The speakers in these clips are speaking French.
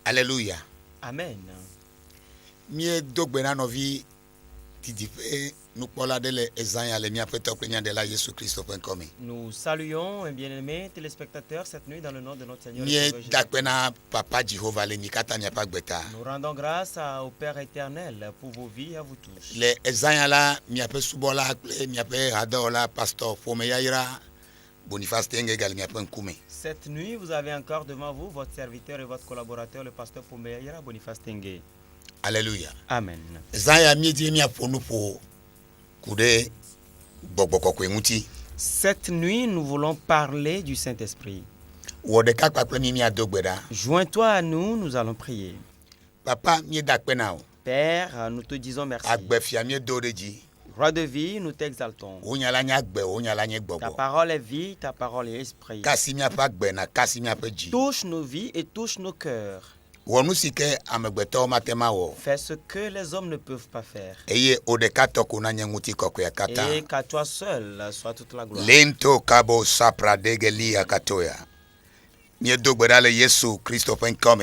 Alléluia. Amen. Mie dogbena novi tidipe nous pola de le ezanya le mia peto plenia de la Jésus Christ comme. Nous saluons un bien-aimé téléspectateur cette nuit dans le nom de notre Seigneur Mie Jésus. dakpena papa Jehovah le mikata nya pa gbeta. Nous rendons grâce au Père éternel pour vos vies et à vous tous. Le ezanya la mia pe subola mia pe adola pasteur Pomeyaira Boniface Tenge gal mia pe nkume. Cette nuit, vous avez encore devant vous votre serviteur et votre collaborateur, le pasteur Pomeyaira Boniface Tenge. Alléluia. Amen. Ezanya mie di mia ponu po kude bogboko kwemuti. Cette nuit, nous voulons parler du Saint-Esprit. Wodeka pa plemi mia dogbeda. Joins-toi à nous, nous allons prier. Papa mie dakpena o. Père, nous te disons merci. Agbefia mie doreji. Roi de vie, nous t'exaltons. Ta parole est vie, ta parole est esprit. Touche nos vies et touche nos cœurs. Fais ce que les hommes ne peuvent pas faire. Et qu'à toi seul soit toute la gloire.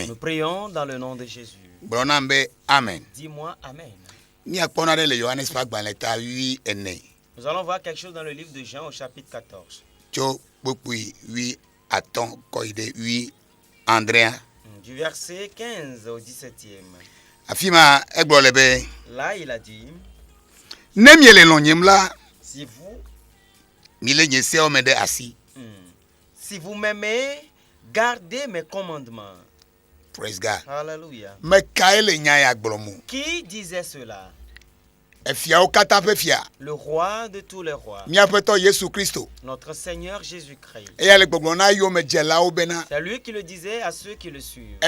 Nous prions dans le nom de Jésus. Amen. Dis-moi Amen. Nous allons voir quelque chose dans le livre de Jean au chapitre 14. Du verset 15 au 17e. Là, il a dit, si vous m'aimez, gardez mes commandements. Praise God. Alléluia. Qui disait cela? Le roi de tous les rois. Notre Seigneur Jésus-Christ. C'est lui qui le disait à ceux qui le suivent.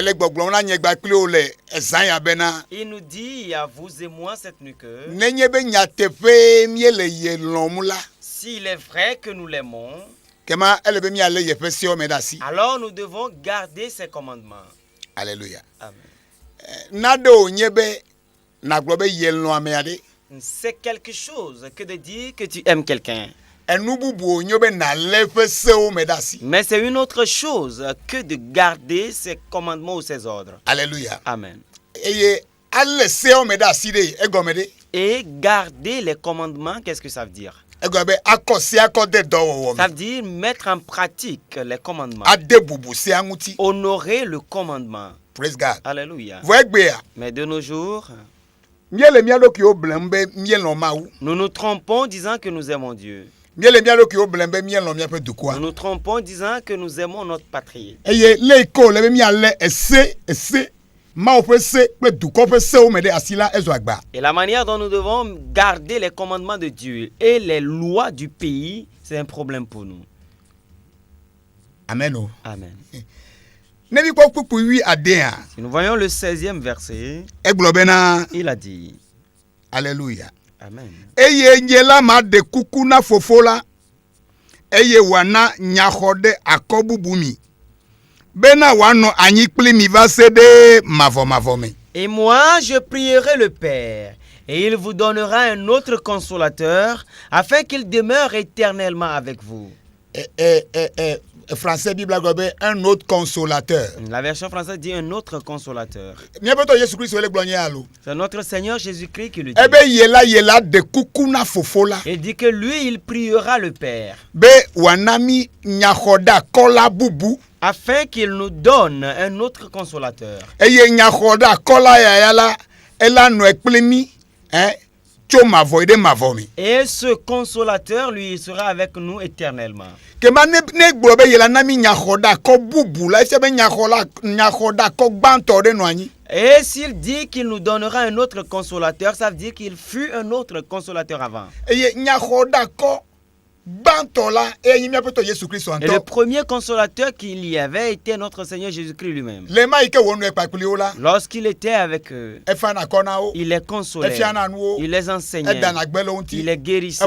Il nous dit à vous et moi cette nuit que s'il est vrai que nous l'aimons, alors nous devons garder ses commandements. Alléluia. Amen. C'est quelque chose que de dire que tu aimes quelqu'un. Mais c'est une autre chose que de garder ses commandements ou ses ordres. Alléluia. Amen. Et garder les commandements, qu'est-ce que ça veut dire? Ça veut dire mettre en pratique les commandements. Honorer le commandement. Praise God. Alléluia. Mais de nos jours, nous nous trompons disant que nous aimons Dieu. Nous nous trompons disant que nous aimons notre patrie. Et la manière dont nous devons garder les commandements de Dieu et les lois du pays, c'est un problème pour nous. Amen. Amen. Si nous voyons le 16e verset, il a dit, Alléluia. Amen. Et moi, je prierai le Père, et il vous donnera un autre consolateur, afin qu'il demeure éternellement avec vous. Français Bible un autre consolateur. La version française dit un autre consolateur. C'est notre Seigneur Jésus-Christ qui le dit. Il dit que lui, il priera le Père, afin qu'il nous donne un autre consolateur. Et ce consolateur, lui, il sera avec nous éternellement. Et s'il dit qu'il nous donnera un autre consolateur, ça veut dire qu'il fut un autre consolateur avant. Et le premier consolateur qu'il y avait était notre Seigneur Jésus-Christ lui-même. Lorsqu'il était avec eux, il les consolait, il les enseignait, il les guérissait,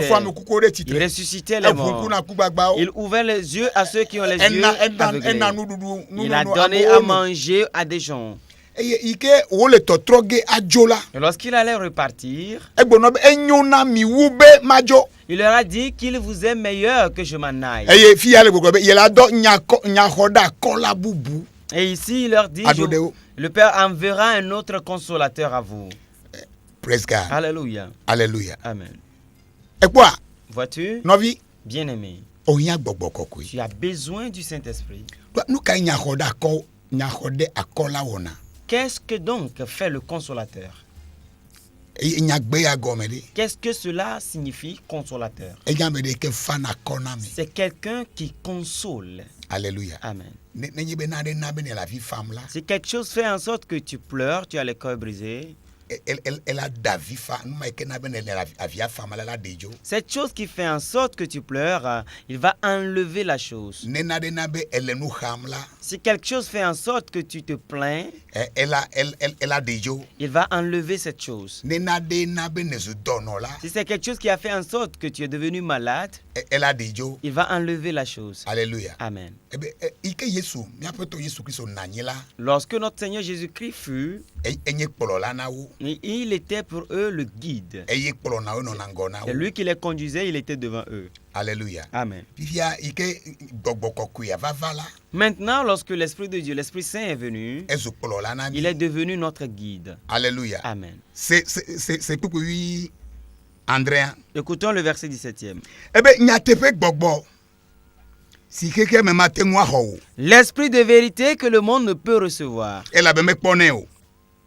il ressuscitait les morts, il ouvrait les yeux à ceux qui ont les yeux aveuglés, il a donné à manger à des gens. Et lorsqu'il allait repartir, il leur a dit qu'il vous est meilleur que je m'en aille. Et ici, il leur dit, le Père enverra un autre consolateur à vous. Praise God. Alléluia. Alléluia. Amen. Et quoi? Vois-tu, bien-aimé, tu as besoin du Saint-Esprit. Qu'est-ce que donc fait le consolateur? Qu'est-ce que cela signifie, consolateur? C'est quelqu'un qui console. Alléluia. Amen. Si quelque chose fait en sorte que tu pleures, tu as le cœur brisé, cette chose qui fait en sorte que tu pleures, il va enlever la chose. Si quelque chose fait en sorte que tu te plains, il va enlever cette chose. Si c'est quelque chose qui a fait en sorte que tu es devenu malade, il va enlever la chose. Alléluia. Amen. Lorsque notre Seigneur Jésus-Christ fut, il était pour eux le guide. C'est lui qui les conduisait, il était devant eux. Alléluia. Amen. Maintenant, lorsque l'Esprit de Dieu, l'Esprit Saint est venu, il est devenu notre guide. Alléluia. Amen. C'est pour André. Écoutons le verset 17e. L'Esprit de vérité que le monde ne peut recevoir,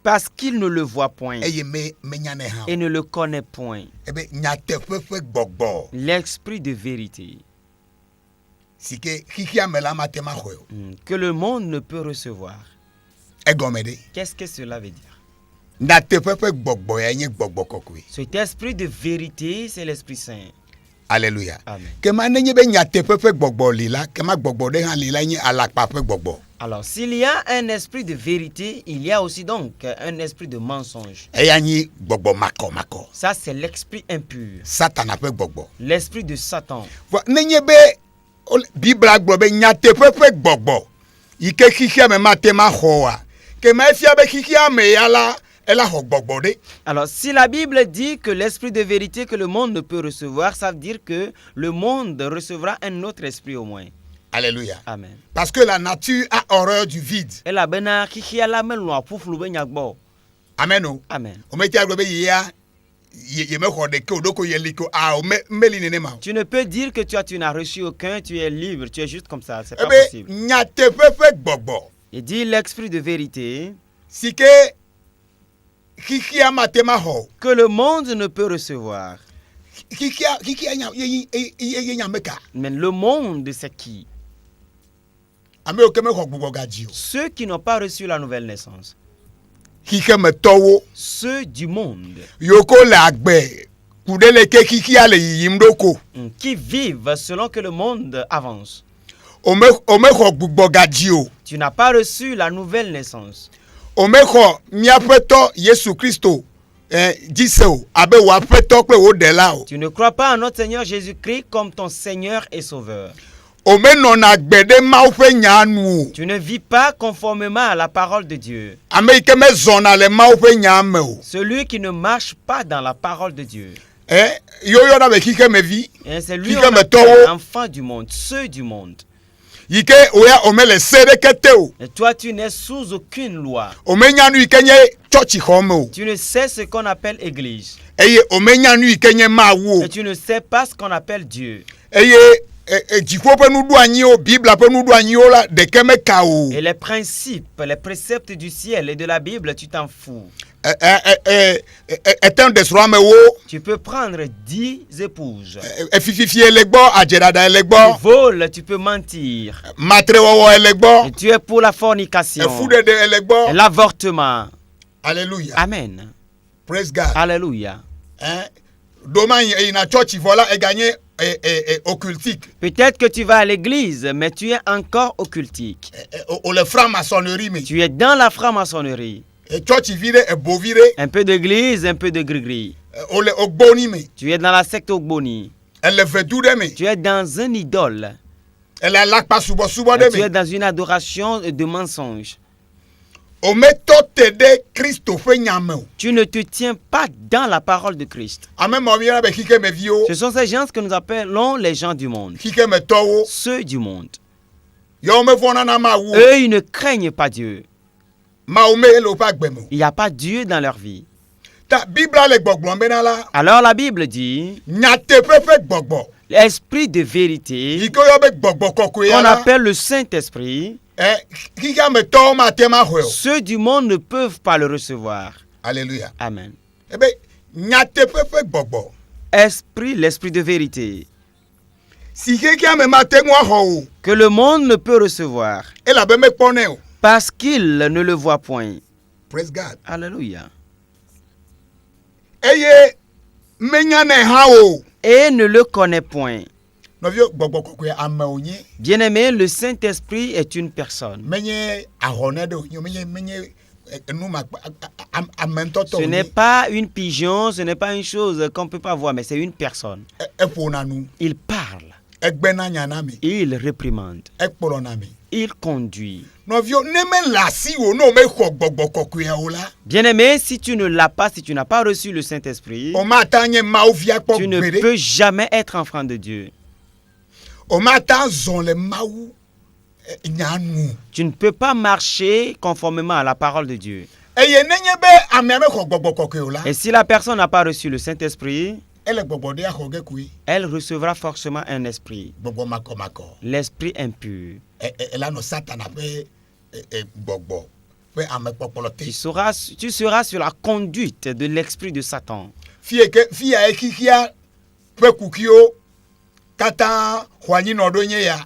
parce qu'il ne le voit point et ne le connaît point. L'Esprit de vérité que le monde ne peut recevoir. Qu'est-ce que cela veut dire? Cet esprit de vérité, c'est l'Esprit Saint. Alléluia. Amen. Alors, s'il y a un esprit de vérité, il y a aussi donc un esprit de mensonge. Ça, c'est l'esprit impur. L'esprit de Satan. Alors, si la Bible dit que l'esprit de vérité que le monde ne peut recevoir, ça veut dire que le monde recevra un autre esprit au moins. Alléluia. Amen. Parce que la nature a horreur du vide. Amen. Amen. Tu ne peux dire que tu n'as reçu aucun, tu es libre, tu es juste comme ça, c'est pas possible. Il dit l'esprit de vérité que le monde ne peut recevoir. Mais le monde, c'est qui? Ceux qui n'ont pas reçu la nouvelle naissance. Ceux du monde. Qui vivent selon que le monde avance. Tu n'as pas reçu la nouvelle naissance. Tu ne crois pas en notre Seigneur Jésus-Christ comme ton Seigneur et Sauveur. Tu ne vis pas conformément à la parole de Dieu. Celui qui ne marche pas dans la parole de Dieu. Et c'est lui l'enfant du monde, ceux du monde. Et toi, tu n'es sous aucune loi. Tu ne sais ce qu'on appelle église. Et tu ne sais pas ce qu'on appelle Dieu. Et les principes, les préceptes du ciel et de la Bible, tu t'en fous. Tu peux prendre 10 épouses. Tu voles, tu peux mentir. Et tu es pour la fornication, l'avortement. Alléluia. Amen. Praise God. Alléluia. Peut-être que tu vas à l'église, mais tu es encore occultique. Tu es dans la franc-maçonnerie. Un peu d'église, un peu de gris-gris. Tu es dans la secte Ogboni. Tu es dans un idole. Tu es dans une adoration de mensonges. Tu ne te tiens pas dans la parole de Christ. Ce sont ces gens que nous appelons les gens du monde. Ceux du monde. Eux, ils ne craignent pas Dieu. Il n'y a pas Dieu dans leur vie. Alors la Bible dit, l'esprit de vérité, qu'on appelle le Saint-Esprit, ceux du monde ne peuvent pas le recevoir. Alléluia. Amen. L'esprit de vérité, que le monde ne peut recevoir parce qu'il ne le voit point. Praise God. Alléluia. Et ne le connaît point. Bien-aimé, le Saint-Esprit est une personne. Ce n'est pas une pigeon, ce n'est pas une chose qu'on ne peut pas voir, mais c'est une personne. Il parle. Il réprimande. Il conduit. Bien-aimé, si tu ne l'as pas, si tu n'as pas reçu le Saint-Esprit, tu ne peux jamais être enfant de Dieu. Tu ne peux pas marcher conformément à la parole de Dieu. Et si la personne n'a pas reçu le Saint-Esprit, elle recevra forcément un esprit. L'esprit impur. Tu seras sur la conduite de l'esprit de Satan.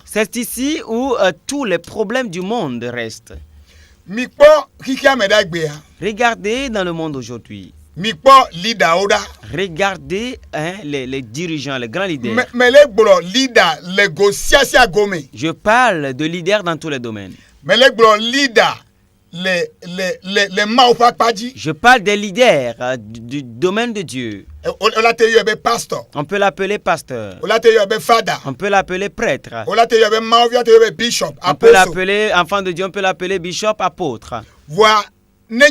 C'est ici où tous les problèmes du monde restent. Regardez dans le monde aujourd'hui. Regardez les dirigeants, les grands leaders. Je parle de leaders dans tous les domaines. Je parle des leaders du domaine de Dieu. On peut l'appeler pasteur. On peut l'appeler prêtre. On peut l'appeler enfant de Dieu. On peut l'appeler bishop, apôtre. Mais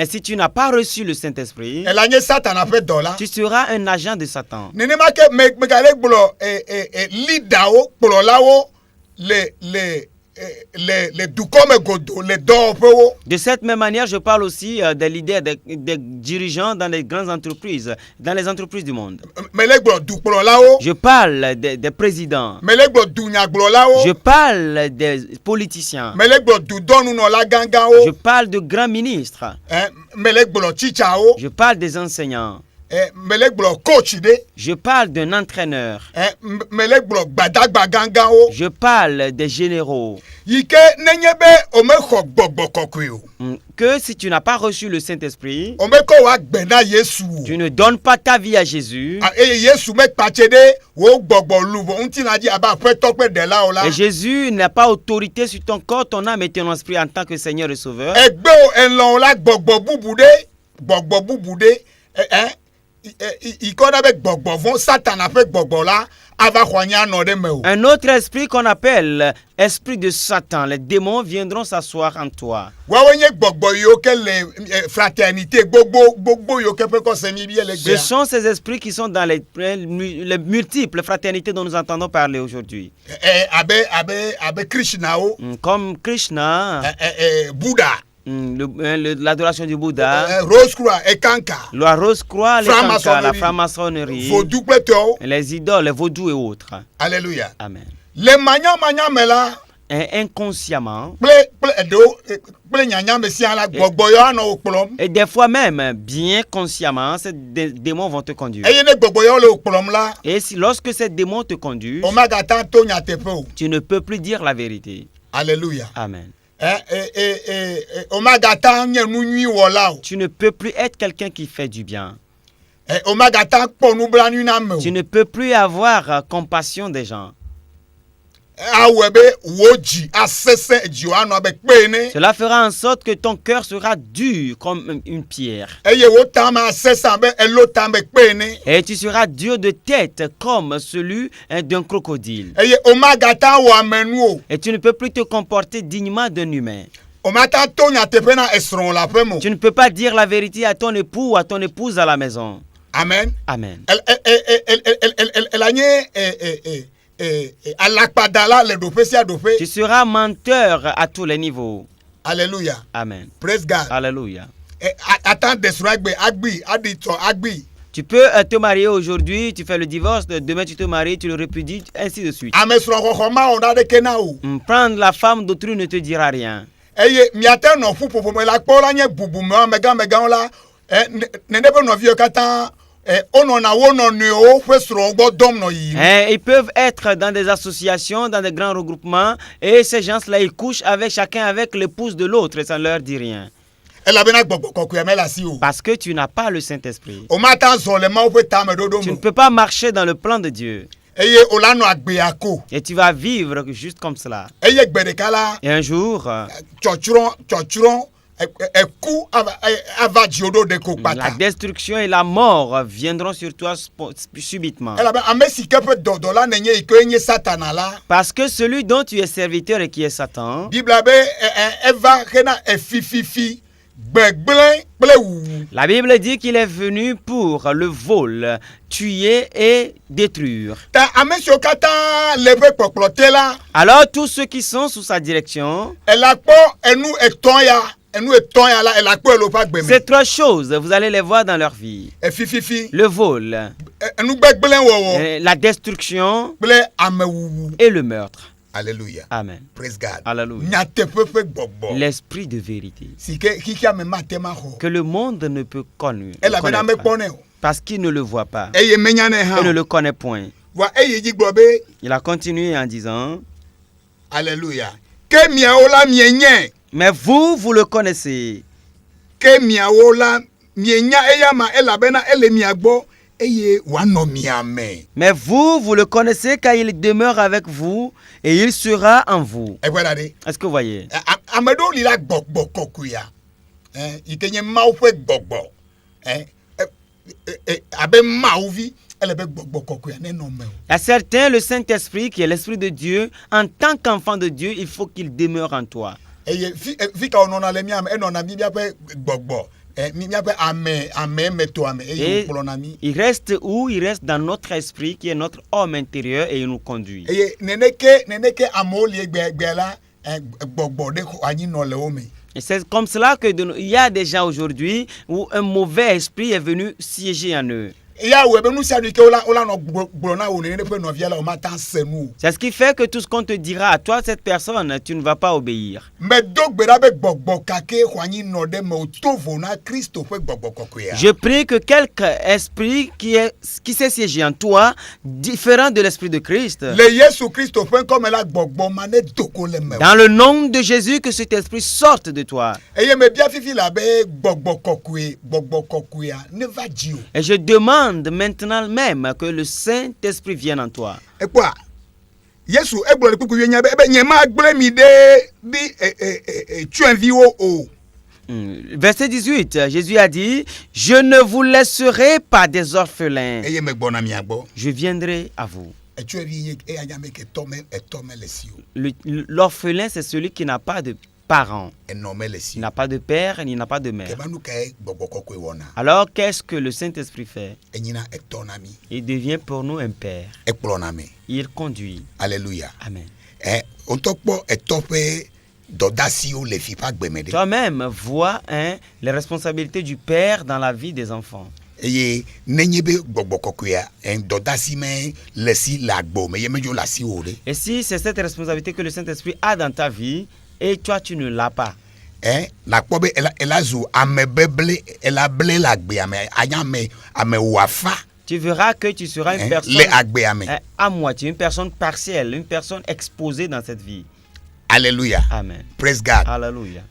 si tu n'as pas reçu le Saint-Esprit, tu seras un agent de Satan. De cette même manière, je parle aussi des leaders, des dirigeants dans les grandes entreprises, dans les entreprises du monde. Je parle des présidents. Je parle des politiciens. Je parle de grands ministres. Je parle des enseignants. Je parle d'un entraîneur. Je parle des généraux. Que si tu n'as pas reçu le Saint-Esprit, tu ne donnes pas ta vie à Jésus. Et Jésus n'a pas autorité sur ton corps, ton âme et ton esprit en tant que Seigneur et Sauveur. Un autre esprit qu'on appelle esprit de Satan, les démons viendront s'asseoir en toi. Ce sont ces esprits qui sont dans les multiples fraternités dont nous entendons parler aujourd'hui. Comme Krishna, Bouddha. L'adoration du Bouddha, Rose-Croix et Kanka, la Rose-Croix, la franc-maçonnerie, les idoles, les vaudous et autres. Alléluia. Amen. Les là, inconsciemment, et des fois même bien consciemment, ces démons vont te conduire. Et lorsque ces démons te conduisent, tu ne peux plus dire la vérité. Alléluia. Amen. Tu ne peux plus être quelqu'un qui fait du bien. Tu ne peux plus avoir compassion des gens. Cela fera en sorte que ton cœur sera dur comme une pierre. Et tu seras dur de tête comme celui d'un crocodile. Et tu ne peux plus te comporter dignement d'un humain. Tu ne peux pas dire la vérité à ton époux ou à ton épouse à la maison. Amen. Amen. Tu seras menteur à tous les niveaux. Alléluia. Amen. Praise God. Alléluia. Tu peux te marier aujourd'hui, tu fais le divorce, demain tu te maries, tu le répudies, ainsi de suite. Prendre la femme d'autrui ne te dira rien. Ils peuvent être dans des associations, dans des grands regroupements, et ces gens-là, ils couchent avec chacun avec l'épouse de l'autre et ça ne leur dit rien. Parce que tu n'as pas le Saint-Esprit. Tu ne peux pas marcher dans le plan de Dieu. Et tu vas vivre juste comme cela. Et un jour, la destruction et la mort viendront sur toi subitement. Parce que celui dont tu es serviteur et qui est Satan, la Bible dit qu'il est venu pour le vol, tuer et détruire. Alors tous ceux qui sont sous sa direction, ces trois choses, vous allez les voir dans leur vie. Le vol, la destruction et le meurtre. Alléluia. Amen. Praise God. Alléluia. L'esprit de vérité que le monde ne peut connaître parce qu'il ne le voit pas et ne le connaît point. Il a continué en disant, Alléluia. Mais vous le connaissez. Mais vous le connaissez car il demeure avec vous et il sera en vous. Est-ce que vous voyez? À certains, le Saint-Esprit, qui est l'Esprit de Dieu, en tant qu'enfant de Dieu, il faut qu'il demeure en toi. Et il reste où? Il reste dans notre esprit qui est notre homme intérieur et il nous conduit. Et c'est comme cela qu'il y a des gens aujourd'hui où un mauvais esprit est venu siéger en eux. C'est ce qui fait que tout ce qu'on te dira à toi, cette personne, tu ne vas pas obéir. Je prie que quelque esprit qui s'est siégé en toi, différent de l'esprit de Christ, dans le nom de Jésus, que cet esprit sorte de toi. Et je demande maintenant même que le Saint-Esprit vienne en toi. Verset 18, Jésus a dit, je ne vous laisserai pas des orphelins. Je viendrai à vous. L'orphelin, c'est celui qui n'a pas de parents. Il n'a pas de père, il n'a pas de mère. Alors, qu'est-ce que le Saint-Esprit fait? Il devient pour nous un père. Il conduit. Alléluia. Amen. Toi-même, vois les responsabilités du père dans la vie des enfants. Et si c'est cette responsabilité que le Saint-Esprit a dans ta vie, et toi tu ne l'as pas, tu verras que tu seras une personne à moitié, une personne partielle, une personne exposée dans cette vie. Alléluia. Amen. Praise God. Alléluia.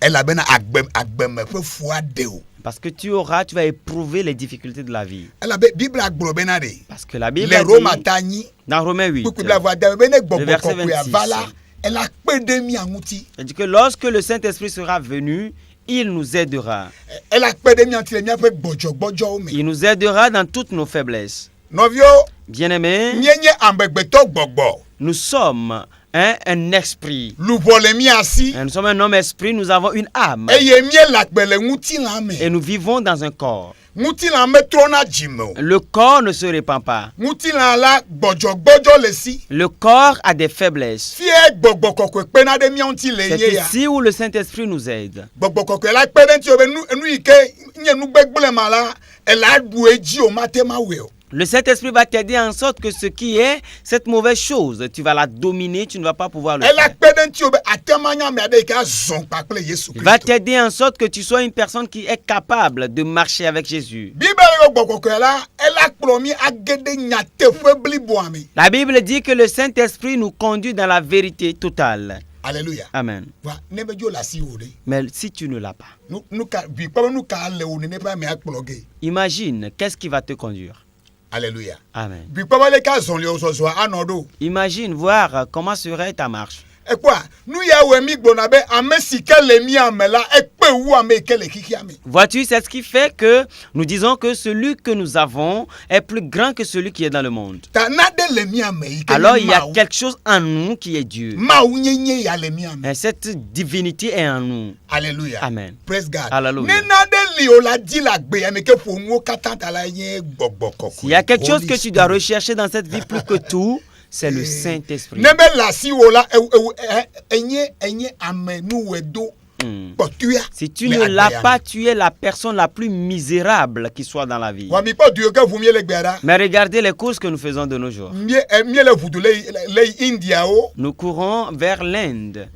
Parce que tu vas éprouver les difficultés de la vie. Parce que la Bible dit, dans Romains 8, le verset 26, elle dit que lorsque le Saint-Esprit sera venu, il nous aidera. Il nous aidera dans toutes nos faiblesses. Bien-aimés, nous sommes un esprit. Nous sommes un homme esprit, nous avons une âme. Et nous vivons dans un corps. Le corps ne se répand pas. Le corps a des faiblesses. C'est ici où le Saint-Esprit nous aide. Le Saint-Esprit va t'aider en sorte que ce qui est cette mauvaise chose, tu vas la dominer, tu ne vas pas pouvoir le faire. Il va t'aider en sorte que tu sois une personne qui est capable de marcher avec Jésus. La Bible dit que le Saint-Esprit nous conduit dans la vérité totale. Alléluia. Amen. Mais si tu ne l'as pas, imagine qu'est-ce qui va te conduire. Alléluia. Amen. Imagine voir comment serait ta marche. Vois-tu, c'est ce qui fait que nous disons que celui que nous avons est plus grand que celui qui est dans le monde. Alors il y a quelque chose en nous qui est Dieu. Et cette divinité est en nous. Alléluia. Amen. Praise God. Alléluia. S'il y a quelque chose que tu dois rechercher dans cette vie plus que tout, c'est le Saint-Esprit. Si tu ne l'as pas, tu es la personne la plus misérable qui soit dans la vie. Mais regardez les courses que nous faisons de nos jours. Nous courons vers l'Inde.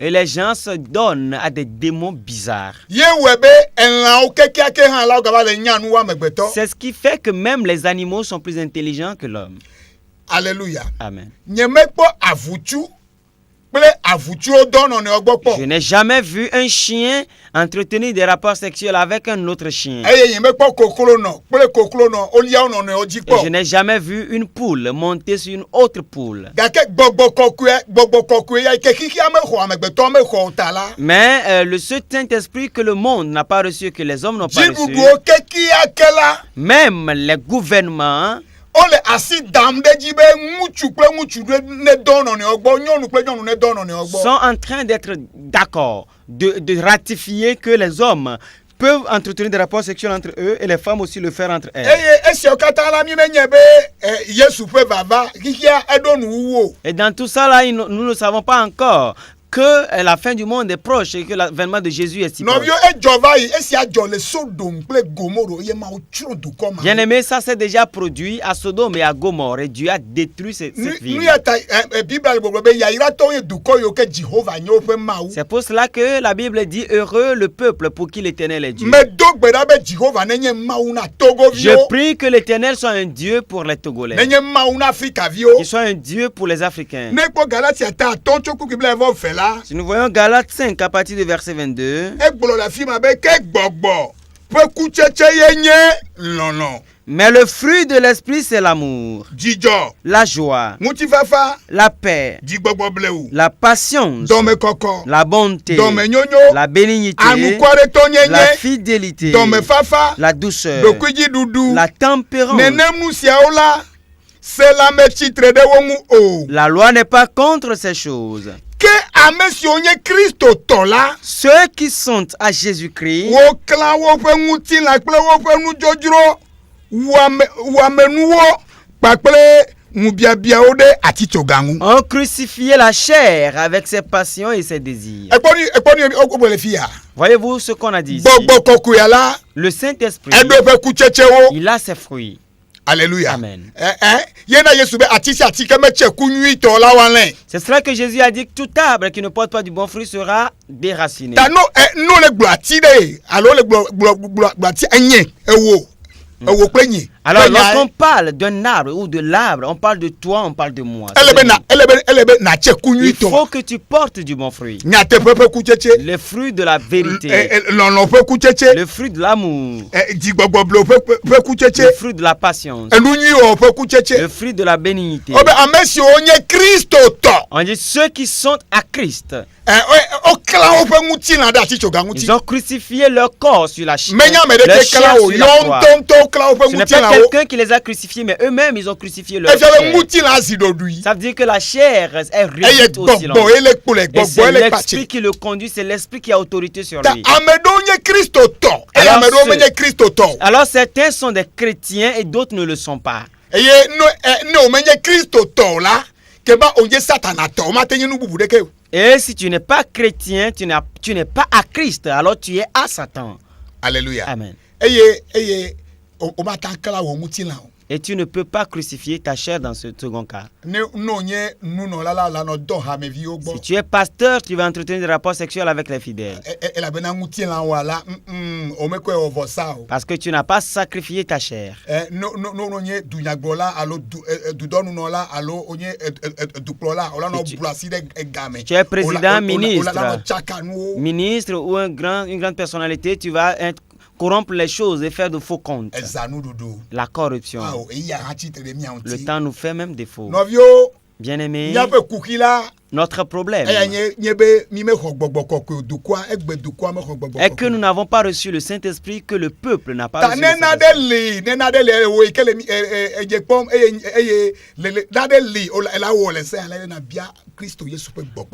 Et les gens se donnent à des démons bizarres. C'est ce qui fait que même les animaux sont plus intelligents que l'homme. Alléluia. Amen. Je n'ai jamais vu un chien entretenir des rapports sexuels avec un autre chien. Et je n'ai jamais vu une poule monter sur une autre poule. Mais le Saint-Esprit que le monde n'a pas reçu, que les hommes n'ont pas reçu, même les gouvernements sont en train d'être d'accord, de ratifier que les hommes peuvent entretenir des rapports sexuels entre eux et les femmes aussi le faire entre elles. Et dans tout ça là, nous ne savons pas encore que la fin du monde est proche et que l'avènement de Jésus est si proche. Bien aimé, ça s'est déjà produit à Sodome et à Gomorrhe et Dieu a détruit cette ville. C'est pour cela que la Bible dit heureux le peuple pour qui l'Éternel est Dieu. Je prie que l'Éternel soit un Dieu pour les Togolais, qu'il soit un Dieu pour les Africains. Si nous voyons Galates 5 à partir du verset 22, mais le fruit de l'esprit, c'est l'amour, la joie, la paix, la patience, la bonté, la bénignité, la fidélité, la douceur, la tempérance. La loi n'est pas contre ces choses. Ceux qui sont à Jésus-Christ ont crucifié la chair avec ses passions et ses désirs. Voyez-vous ce qu'on a dit ici? Le Saint-Esprit, il a ses fruits. Alléluia. Amen. C'est cela que Jésus a dit, que tout arbre qui ne porte pas du bon fruit sera déraciné. Alors, lorsqu'on parle d'un arbre ou de l'arbre, on parle de toi, on parle de moi. Il faut que tu portes du bon fruit. Le fruit de la vérité. Le fruit de l'amour. Le fruit de la patience. Le fruit de la bénignité. On dit ceux qui sont à Christ. Ils ont crucifié leur corps sur la chair. Ce n'est pas quelqu'un qui les a crucifiés, mais eux-mêmes ils ont crucifié leur chair. Ça veut dire que la chair est réduite au silence. Et c'est l'esprit qui le conduit, c'est l'esprit qui a autorité sur lui. Alors certains sont des chrétiens et d'autres ne le sont pas. Et si tu n'es pas chrétien, tu n'es pas à Christ, alors tu es à Satan. Alléluia. Amen. Et tu ne peux pas crucifier ta chair dans ce second cas. Si tu es pasteur, tu vas entretenir des rapports sexuels avec les fidèles. Parce que tu n'as pas sacrifié ta chair. Tu es président, ministre ou une grande personnalité, tu vas corrompre les choses et faire de faux comptes. La corruption. Le temps nous fait même défaut. Bien-aimés, notre problème est que nous n'avons pas reçu le Saint-Esprit, que le peuple n'a pas reçu le Saint-Esprit.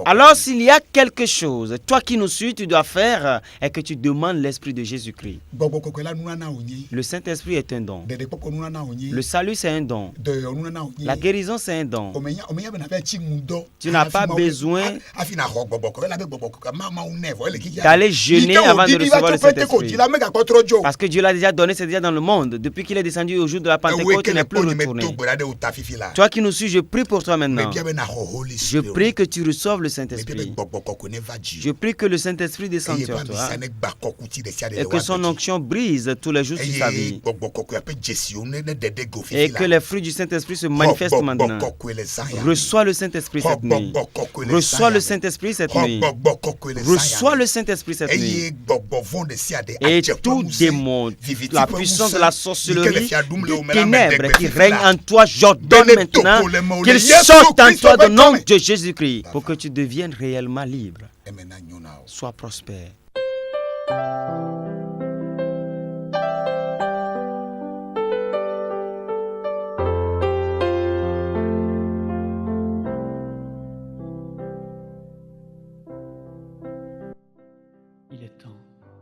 Alors s'il y a quelque chose, toi qui nous suis, tu dois faire, est que tu demandes l'Esprit de Jésus-Christ. Le Saint-Esprit est un don. Le salut, c'est un don. La guérison, c'est un don. Tu n'as pas besoin d'aller jeûner avant de recevoir le Saint-Esprit. Parce que Dieu l'a déjà donné, c'est déjà dans le monde. Depuis qu'il est descendu au jour de la Pentecôte, il n'est plus retourné. Toi qui nous suis, je prie pour toi maintenant. Je prie que tu reçoives le Saint-Esprit. Je prie que le Saint-Esprit descende sur toi et que son onction brise tous les jours sur sa vie. Et que les fruits du Saint-Esprit se manifestent maintenant. Reçois le Saint-Esprit cette nuit. Reçois le Saint-Esprit cette nuit. Reçois le Saint-Esprit cette nuit. Et tout démon, la puissance de la sorcellerie, des ténèbres qui règnent en toi, j'ordonne maintenant qu'il sorte en toi au nom de Jésus-Christ pour que tu deviennes réellement libre. Sois prospère.